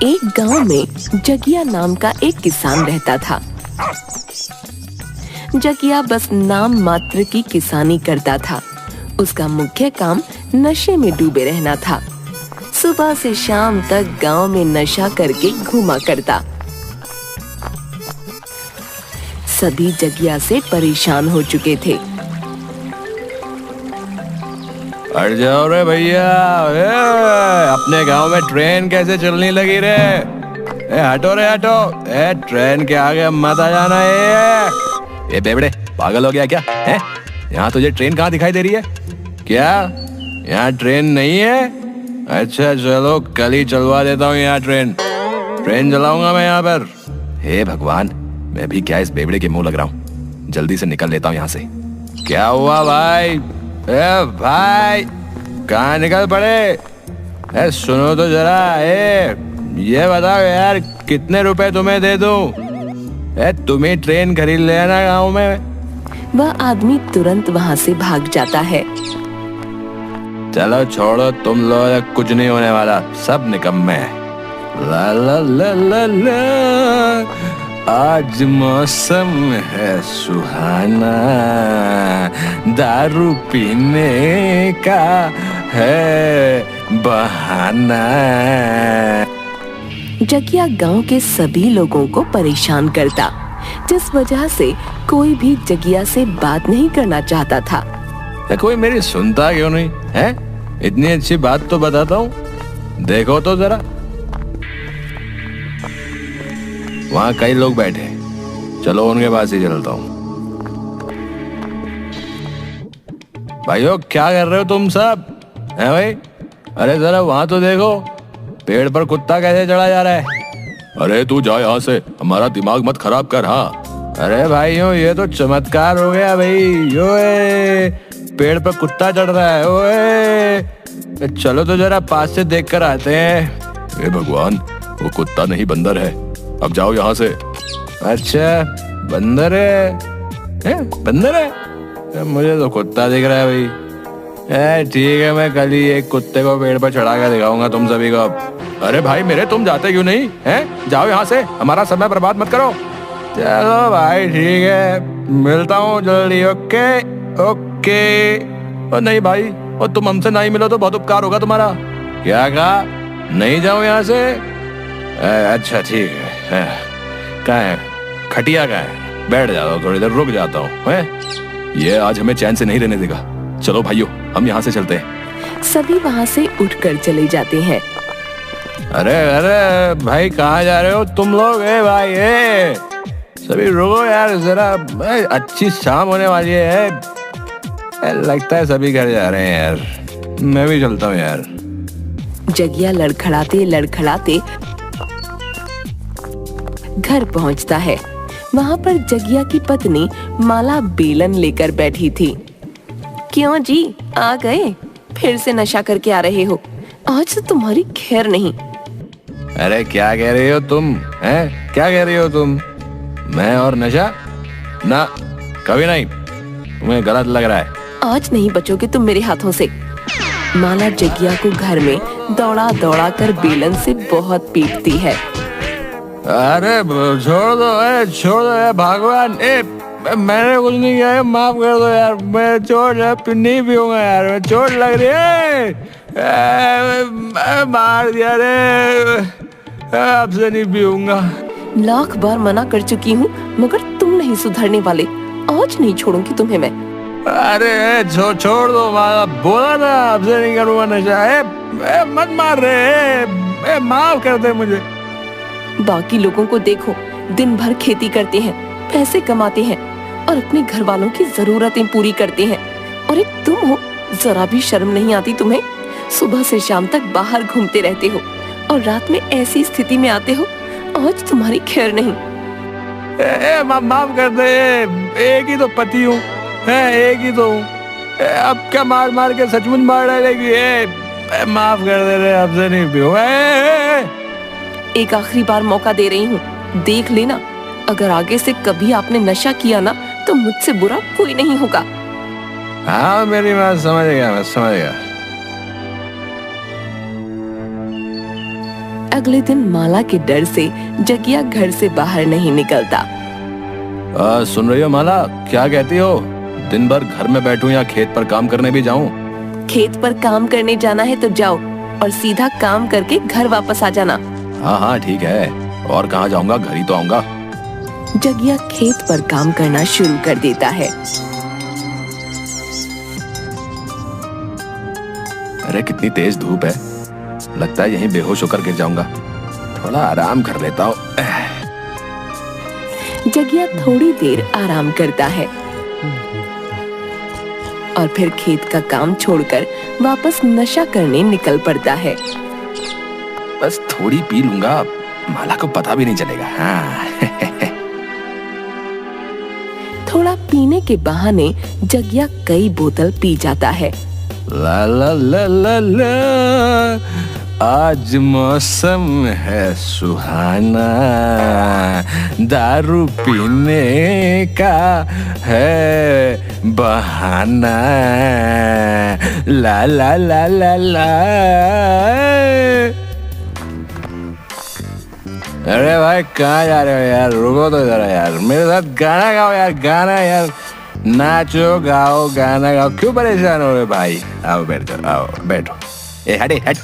एक गांव में जगिया नाम का एक किसान रहता था। जगिया बस नाम मात्र की किसानी करता था। उसका मुख्य काम नशे में डूबे रहना था। सुबह से शाम तक गांव में नशा करके घूमा करता। सभी जगिया से परेशान हो चुके थे। हट जाओ रे भैया, अपने गांव में ट्रेन कैसे चलने लगी रे? हटो रे हटो, ट्रेन के आगे मत आ जाना। ये बेवड़े, पागल हो गया क्या? यहाँ तुझे ट्रेन कहाँ दिखाई दे रही है? क्या यहाँ ट्रेन नहीं है? अच्छा चलो कल ही चलवा देता हूँ यहाँ ट्रेन चलाऊंगा मैं यहाँ पर। हे भगवान, मैं भी क्या इस बेवड़े के मुंह लग रहा हूँ। जल्दी से निकल लेता हूँ यहाँ से। क्या हुआ भाई? भाई कहाँ निकल पड़े? सुनो तो जरा, ये बताओ यार, कितने रुपए तुम्हें दे दूं? तुम्हें ट्रेन खरीद लेना गाँव में। वह आदमी तुरंत वहाँ से भाग जाता है। चलो छोड़ो, तुम लोग कुछ नहीं होने वाला, सब निकम्मे हैं। ला ला ला ला ला, आज मौसम है सुहाना, दारू पीने का है बहाना। जगिया गांव के सभी लोगों को परेशान करता, जिस वजह से कोई भी जगिया से बात नहीं करना चाहता था। कोई मेरी सुनता क्यों नहीं है? इतनी अच्छी बात तो बताता हूँ, देखो तो जरा। वहाँ कई लोग बैठे, चलो उनके पास ही चलता हूँ। भाइयों क्या कर रहे हो तुम सब? हैं भाई? अरे जरा वहाँ तो देखो, पेड़ पर कुत्ता कैसे चढ़ा जा रहा है। अरे तू जा यहाँ से, हमारा दिमाग मत खराब कर। हाँ अरे भाइयों, ये तो चमत्कार हो गया भाई। ओए पेड़ पर कुत्ता चढ़ रहा है। ओए चलो तो जरा पास से देख कर आते हैं। हे भगवान, वो कुत्ता नहीं बंदर है। अब जाओ यहाँ से। अच्छा बंदर है? बंदर है? मुझे तो कुत्ता दिख रहा है भाई। ठीक है, मैं कल ही एक कुत्ते को पेड़ पर चढ़ा कर दिखाऊंगा तुम सभी को। अरे भाई मेरे, तुम जाते क्यों नहीं हैं? जाओ यहाँ से, हमारा समय बर्बाद मत करो। चलो भाई ठीक है, मिलता हूँ जल्दी। Okay okay. और नहीं भाई, और तुम हमसे नहीं मिलो तो बहुत उपकार होगा तुम्हारा। क्या कहा? नहीं जाऊँ यहाँ से? अच्छा ठीक है। कहाँ है खटिया? कहाँ है? बैठ जाता हूँ, थोड़ी देर रुक जाता हूँ। ये आज हमें चैन से नहीं रहने देगा। चलो भाइयों, हम यहाँ से चलते हैं। सभी वहाँ से उठकर चले जाते हैं। अरे अरे भाई, कहाँ जा रहे हो तुम लोग? भाई सभी रुको यार जरा, अच्छी शाम होने वाली है। लगता है सभी घर जा रहे हैं यार, मैं भी चलता हूँ यार। जगिया लड़खड़ाते लड़खड़ाते घर पहुंचता है। वहाँ पर जगिया की पत्नी माला बेलन लेकर बैठी थी। क्यों जी, आ गए? फिर से नशा करके आ रहे हो? आज तो तुम्हारी खैर नहीं। अरे क्या कह रही हो तुम? क्या कह रही हो तुम? मैं और नशा? ना, कभी नहीं। तुम्हें गलत लग रहा है। आज नहीं बचोगे तुम मेरे हाथों से। माला जगिया को घर में दौड़ा दौड़ा कर बेलन से बहुत पीटती है। अरे छोड़ दो भगवान, मैंने कुछ नहीं किया है, माफ कर दो यार। मैं चोट नहीं पीऊंगा यार, मैं चोट लग रही है। मार दिया रे, अब से नहीं पीऊंगा। लाख बार मना कर चुकी हूँ, मगर तुम नहीं सुधरने वाले। आज नहीं छोड़ूंगी तुम्हें मैं। अरे छोड़ दो, बोला ना अब से नहीं करूँगा नशा। मत मार रहे, माफ कर दे मुझे। बाकी लोगों को देखो, दिन भर खेती करते हैं, पैसे कमाते हैं और अपने घर वालों की जरूरतें पूरी करते हैं। और एक तुम हो, जरा भी शर्म नहीं आती तुम्हें? सुबह से शाम तक बाहर घूमते रहते हो और रात में ऐसी स्थिति में आते हो। आज तुम्हारी खैर नहीं। माफ कर दे, एक ही तो पति हूँ, एक ही तो हूँ। अब क्या मार मार के सचमुच मार डालेगी? माफ कर दे रे, अब से नहीं पीऊंगा। एक आखिरी बार मौका दे रही हूँ, देख लेना। अगर आगे से कभी आपने नशा किया ना, तो मुझसे बुरा कोई नहीं होगा। हाँ मेरी बात समझ गया, मैं समझ गया। अगले दिन माला के डर से जगिया घर से बाहर नहीं निकलता। सुन रही हो माला, क्या कहती हो? दिन भर घर में बैठूं या खेत पर काम करने भी जाऊं? खेत पर काम करने जाना है तो जाओ और सीधा काम करके घर वापस आ जाना। हाँ ठीक है, और कहाँ जाऊंगा, घर ही तो आऊंगा। जगिया खेत पर काम करना शुरू कर देता है। अरे कितनी तेज धूप है, लगता है यहीं बेहोश होकर गिर जाऊंगा। थोड़ा आराम कर लेता हूँ। जगिया थोड़ी देर आराम करता है और फिर खेत का काम छोड़कर वापस नशा करने निकल पड़ता है। बस थोड़ी पी लूंगा, माला को पता भी नहीं चलेगा। हाँ। थोड़ा पीने के बहाने जगिया कई बोतल पी जाता है। ला ला ला ला ला, आज मौसम है सुहाना, दारू पीने का है बहाना। ला ला ला ला ला। अरे भाई कहाँ जा रहे हो यार, रुको तो जरा यार, मेरे साथ गाना गाओ यार, गाना यार, नाचो गाओ गाना गाओ, क्यों परेशान हो रहे भाई? आओ बैठ जाओ, आओ बैठो। ए हटे हट,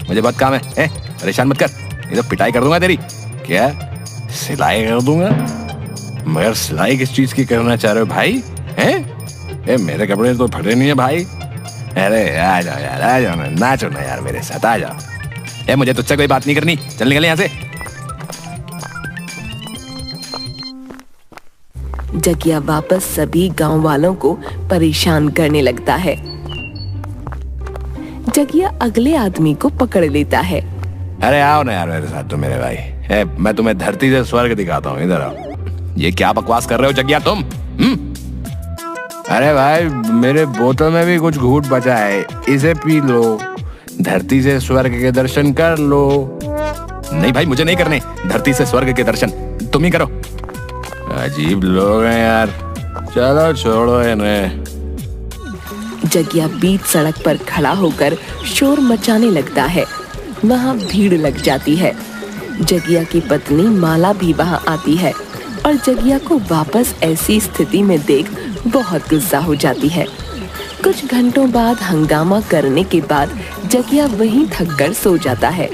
मुझे बहुत काम है, परेशान मत कर, ये तो पिटाई कर दूंगा तेरी। क्या सिलाई कर दूंगा? मगर सिलाई किस चीज की करना चाह रहे हो भाई? हैं? मेरे कपड़े तो फटे नहीं है भाई। अरे आ जाओ यार, आ जाओ ना, नाचो ना यार मेरे साथ, आ जाओ। मुझे तुझसे कोई बात नहीं करनी, चल निकल यहाँ से। जगिया वापस सभी गांव वालों को परेशान करने लगता है। जगिया अगले आदमी को पकड़ लेता है। अरे आओ ना यार मेरे साथ, तो मेरे भाई मैं तुम्हें धरती से स्वर्ग दिखाता हूँ, इधर आओ। ये क्या बकवास कर रहे हो जगिया तुम? अरे भाई मेरे बोतल में भी कुछ घूंट बचा है, इसे पी लो, धरती से स्वर्ग के दर्शन कर लो। नहीं भाई मुझे नहीं करने धरती से स्वर्ग के दर्शन, तुम ही करो। अजीब लोग हैं यार, चलो छोड़ो इन्हें। जगिया बीच सड़क पर खड़ा होकर शोर मचाने लगता है। वहाँ भीड़ लग जाती है। जगिया की पत्नी माला भी वहाँ आती है और जगिया को वापस ऐसी स्थिति में देख बहुत गुस्सा हो जाती है। कुछ घंटों बाद हंगामा करने के बाद जगिया वहीं थक कर सो जाता है।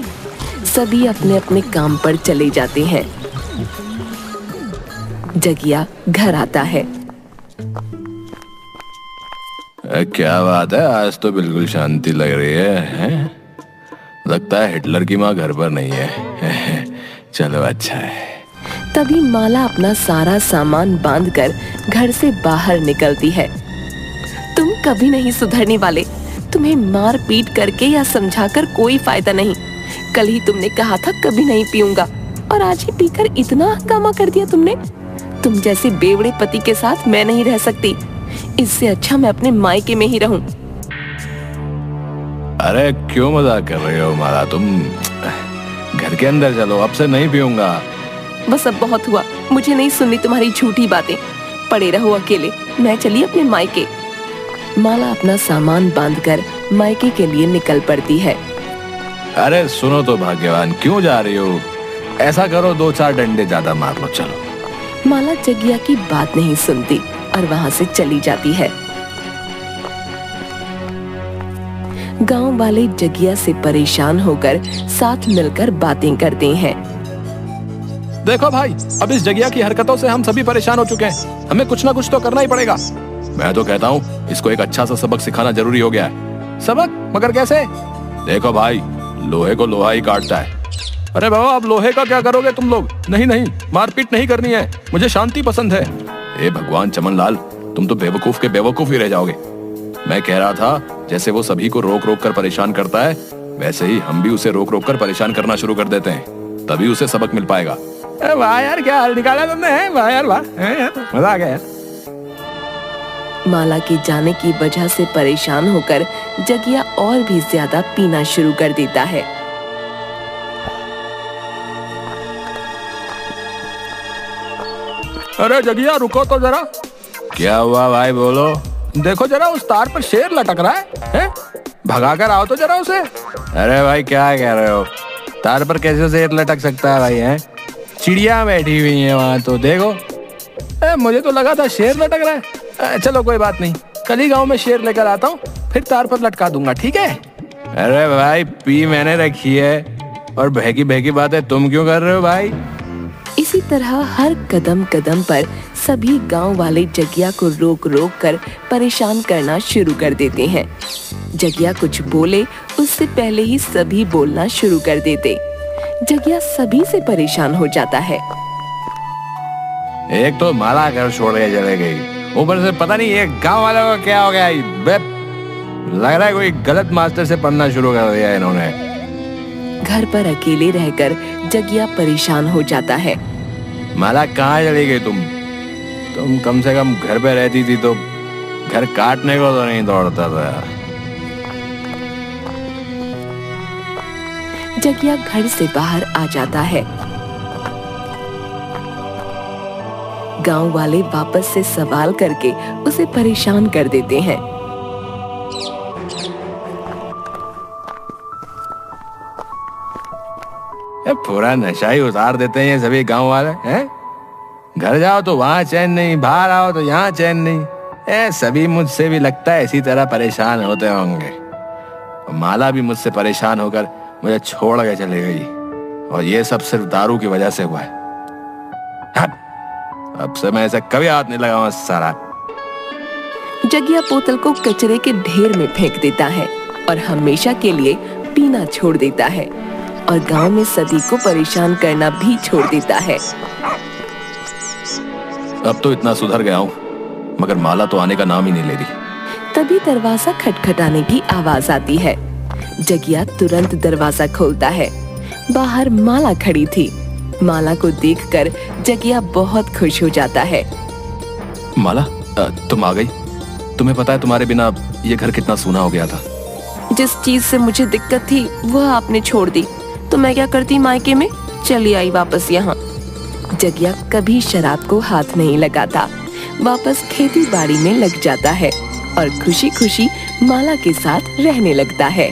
सभी अपने अपने काम पर चले जाते हैं। जगिया घर आता है। क्या बात है, आज तो बिल्कुल शांति लग रही है? लगता है हिटलर की माँ घर पर नहीं है। चलो अच्छा है। तभी माला अपना सारा सामान बांधकर घर से बाहर निकलती है। तुम कभी नहीं सुधरने वाले, तुम्हें मार पीट करके या समझाकर कोई फायदा नहीं। कल ही तुमने कहा था कभी नहीं पीऊंगा और आज ही पीकर इतना हंगामा कर दिया तुमने। तुम जैसे बेवड़े पति के साथ मैं नहीं रह सकती, इससे अच्छा मैं अपने मायके में ही रहूं। अरे क्यों मजाक कर रहे हो माला तुम? घर के अंदर चलो, अब से नहीं पीऊंगा। बस अब बहुत हुआ, मुझे नहीं सुननी तुम्हारी झूठी बातें। पड़े रहो अकेले, मैं चली अपने मायके। माला अपना सामान बांधकर मायके के लिए निकल पड़ती है। अरे सुनो तो भाग्यवान, क्यों जा रही हो? ऐसा करो 2-4 डंडे ज्यादा मार लो, चलो। माला जगिया की बात नहीं सुनती और वहां से चली जाती है। गांव वाले जगिया से परेशान होकर साथ मिलकर बातें करते हैं। देखो भाई, अब इस जगिया की हरकतों से हम सभी परेशान हो चुके हैं, हमें कुछ ना कुछ तो करना ही पड़ेगा। मैं तो कहता हूँ इसको एक अच्छा सा सबक सिखाना जरूरी हो गया है। सबक? मगर कैसे? देखो भाई, लोहे को लोहा ही काटता है। अरे बाबा, अब लोहे का क्या करोगे तुम लोग? नहीं नहीं, मारपीट नहीं करनी है, मुझे शांति पसंद है। ए भगवान चमन लाल, तुम तो बेवकूफ के बेवकूफ ही रह जाओगे। मैं कह रहा था जैसे वो सभी को रोक रोक कर परेशान करता है, वैसे ही हम भी उसे रोक रोक कर परेशान करना शुरू कर देते हैं, तभी उसे सबक मिल पाएगा। वाह यार, क्या हाल निकाला तुमने? वाह यार वाह, मजा आ गया यार। माला के जाने की वजह से परेशान होकर जगिया और भी ज्यादा पीना शुरू कर देता है। अरे जगिया रुको तो जरा। क्या हुआ भाई, बोलो। देखो जरा, उस तार पर शेर लटक रहा है? भगा कर आओ तो जरा उसे। अरे भाई क्या कह रहे हो? तार पर कैसे शेर लटक सकता है भाई? है चिड़िया बैठी हुई है वहां, तो देखो। मुझे तो लगा था शेर लटक रहा है। चलो कोई बात नहीं, कल ही गांव में शेर लेकर आता हूँ, फिर तार पर लटका दूंगा, ठीक है? अरे भाई पी मैंने रखी है, और बहकी बहकी बातें तुम क्यों कर रहे हो भाई? इसी तरह हर कदम कदम पर सभी गांव वाले जगिया को रोक रोक कर परेशान करना शुरू कर देते हैं। जगिया कुछ बोले उससे पहले ही सभी बोलना शुरू कर देते। जगिया सभी से परेशान हो जाता है। एक तो माला घर छोड़ के चले गई, ऊपर से पता नहीं ये गांव वालों को क्या हो गया। लग रहा है कोई गलत मास्टर से पढ़ना शुरू कर दिया इन्होंने। घर पर अकेले रहकर जगिया परेशान हो जाता है। माला कहाँ चली गई तुम कम से कम घर पे रहती थी तो घर काटने को तो नहीं दौड़ता था। जगिया घर से बाहर आ जाता है। गांव वाले वापस से सवाल करके उसे परेशान कर देते हैं। पूरा नशा ही उतार देते हैं ये सभी गांव वाले हैं। घर जाओ तो वहां चैन नहीं, बाहर आओ तो यहाँ चैन नहीं। सभी मुझसे भी लगता है इसी तरह परेशान होते होंगे। माला भी मुझसे परेशान होकर मुझे छोड़ के चली गई, और ये सब सिर्फ दारू की वजह से हुआ है। अब से मैं ऐसा कभी हाथ नहीं लगाऊंगा सारा। जगिया बोतल को कचरे के ढेर में फेंक देता है और हमेशा के लिए पीना छोड़ देता है, और गांव में सभी को परेशान करना भी छोड़ देता है। अब तो इतना सुधर गया हूँ, मगर माला तो आने का नाम ही नहीं ले रही। तभी दरवाजा खटखटाने की आवाज आती है। जगिया तुरंत दरवाजा खोलता है। बाहर माला खड़ी थी। माला को देखकर जगिया बहुत खुश हो जाता है। माला, तुम आ गई। तुम्हें पता है तुम्हारे बिना ये घर कितना सूना हो गया था। जिस चीज से मुझे दिक्कत थी वह आपने छोड़ दी, तो मैं क्या करती मायके में, चली आई वापस यहाँ। जगिया कभी शराब को हाथ नहीं लगाता, वापस खेती बाड़ी में लग जाता है और खुशी खुशी माला के साथ रहने लगता है।